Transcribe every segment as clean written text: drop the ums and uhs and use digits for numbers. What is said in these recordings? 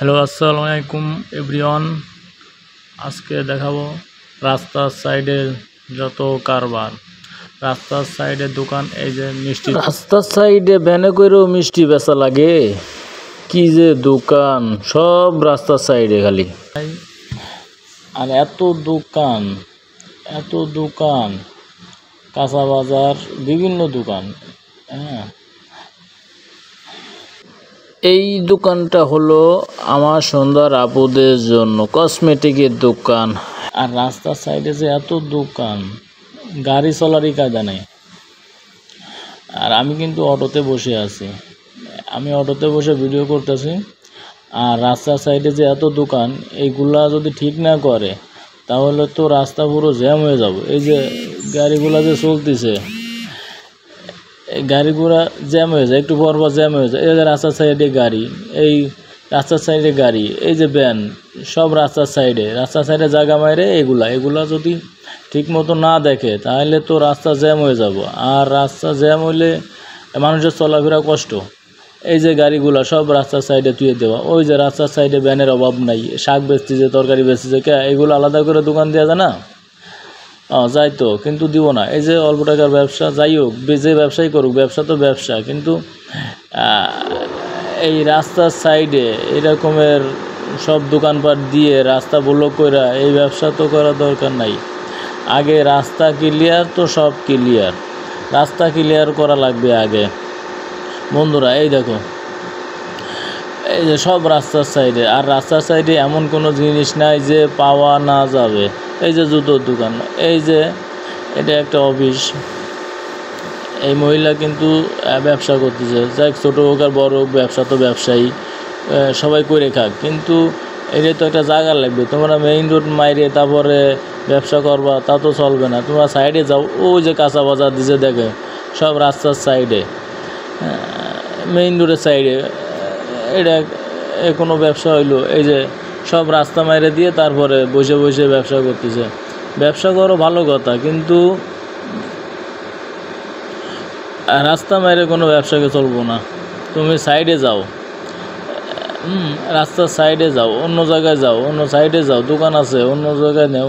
Hello আসসালামু আলাইকুম everyone. আজকে দেখাবো রাস্তার সাইডে যত কারবার। রাস্তার সাইডে দোকান, এই যে মিষ্টি, রাস্তার সাইডে ভ্যানে করেও মিষ্টি বেচা লাগে। কি যে দোকান, সব রাস্তার সাইডে খালি। আর এত দোকান কাঁচা বাজার, বিভিন্ন দোকান। হ্যাঁ, এই দোকানটা হলো আমার সুন্দর আপুদের জন্য কসমেটিকের দোকান। আর রাস্তার সাইডে যে এত দোকান, গাড়ি চলারই কায়দা নেই। আর আমি কিন্তু অটোতে বসে আছি, আমি অটোতে বসে ভিডিও করতেছি। আর রাস্তার সাইডে যে এত দোকান, এইগুলা যদি ঠিক না করে তাহলে তো রাস্তা পুরো জ্যাম হয়ে যাবে। এই যে গাড়িগুলা যে চলতেছে, এই গাড়িগুলা জ্যাম হয়ে যায়, একটু পর জ্যাম হয়ে যায়। এই যে রাস্তার সাইডে গাড়ি, এই রাস্তার সাইডে গাড়ি, এই যে ভ্যান, সব রাস্তার সাইডে জায়গা মারে। এগুলা যদি ঠিক মতো না দেখে তাহলে তো রাস্তা জ্যাম হয়ে যাব। আর রাস্তা জ্যাম হইলে মানুষের চলাফেরা কষ্ট। এই যে গাড়িগুলা সব রাস্তার সাইডে তুলে দেওয়া। ওই যে রাস্তার সাইডে ভ্যানের অভাব নাই, শাক বেচতেছে, তরকারি বেচতেছে, কে এগুলো আলাদা করে দোকান দেওয়া যায় না? যাই তো, কিন্তু দিব না। এই যে অল্প টাকার ব্যবসা, যাই হোক, যে ব্যবসাই করুক, ব্যবসা তো ব্যবসা, কিন্তু এই রাস্তার সাইডে এরকমের সব দোকানপাট দিয়ে রাস্তা ব্লক করে এই ব্যবসা তো করা দরকার নাই। আগে রাস্তা ক্লিয়ার, তো সব ক্লিয়ার, রাস্তা ক্লিয়ার করা লাগবে আগে। বন্ধুরা, এই দেখো, এই যে সব রাস্তার সাইডে। আর রাস্তার সাইডে এমন কোনো জিনিস নাই যে পাওয়া না যাবে। এই যে জুতোর দোকান, এই যে এটা একটা অফিস। এই মহিলা কিন্তু ব্যবসা করতেছে, যাই ছোটো হোক আর বড় হোক, ব্যবসা তো ব্যবসায়ী, সবাই করে খাক। কিন্তু এটা তো একটা জায়গা লাগবে। তোমরা মেইন রোড মাইরে তারপরে ব্যবসা করবা, তা তো চলবে না। তোমরা সাইডে যাও, ওই যে কাঁচা বাজার দিছে, দেখে সব রাস্তার সাইডে, মেইন রোডের সাইডে। এটা কোনো ব্যবসা হইলো? এই যে সব রাস্তা মাইরে দিয়ে তারপরে বসে বসে ব্যবসা করতেছে। ব্যবসা করো, ভালো কথা, কিন্তু রাস্তা মাইরে কোনো ব্যবসাকে চলবো না। তুমি সাইডে যাও, রাস্তার সাইডে যাও, অন্য জায়গায় যাও, অন্য সাইডে যাও, দোকান আছে, অন্য জায়গায় নেও,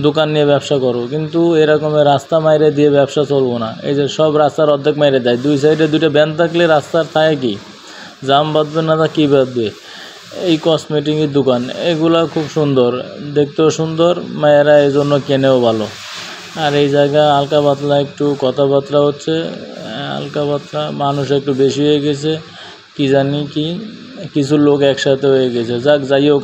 দোকান নিয়ে ব্যবসা করো। কিন্তু এরকমের রাস্তা মাইরে দিয়ে ব্যবসা চলবো না। এই যে সব রাস্তার অর্ধেক মাইরে দেয়। দুই সাইডে দুইটা ভ্যান থাকলে রাস্তার থাকে কি, জাম বাঁধবে না, তা কী বাঁধবে? এই কসমেটিকের দোকান, এগুলা খুব সুন্দর, দেখতেও সুন্দর, মায়েরা এই জন্য কেনেও ভালো। আর এই জায়গা হালকা পাতলা একটু কথাবার্তা হচ্ছে, হালকা পাতলা মানুষ একটু বেশি হয়ে গেছে, কি জানি কি, কিছু লোক একসাথে হয়ে গেছে। যাই হোক।